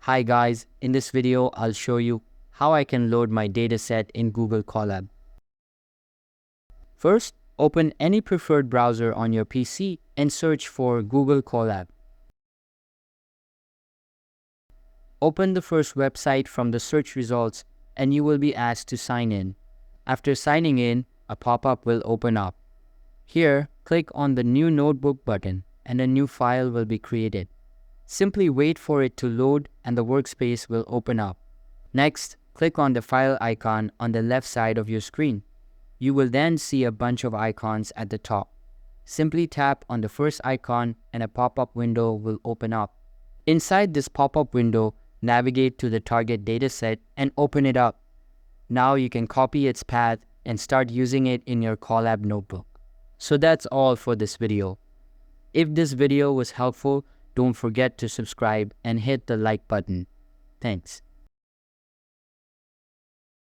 Hi guys, in this video I'll show you how I can load my dataset in Google Colab. First, open any preferred browser on your PC and search for Google Colab. Open the first website from the search results and you will be asked to sign in. After signing in, a pop-up will open up. Here, click on the New Notebook button and a new file will be created. Simply wait for it to load and the workspace will open up. Next, click on the file icon on the left side of your screen. You will then see a bunch of icons at the top. Simply tap on the first icon and a pop-up window will open up. Inside this pop-up window, navigate to the target dataset and open it up. Now you can copy its path and start using it in your Colab notebook. So that's all for this video. If this video was helpful, don't forget to subscribe and hit the like button. Thanks.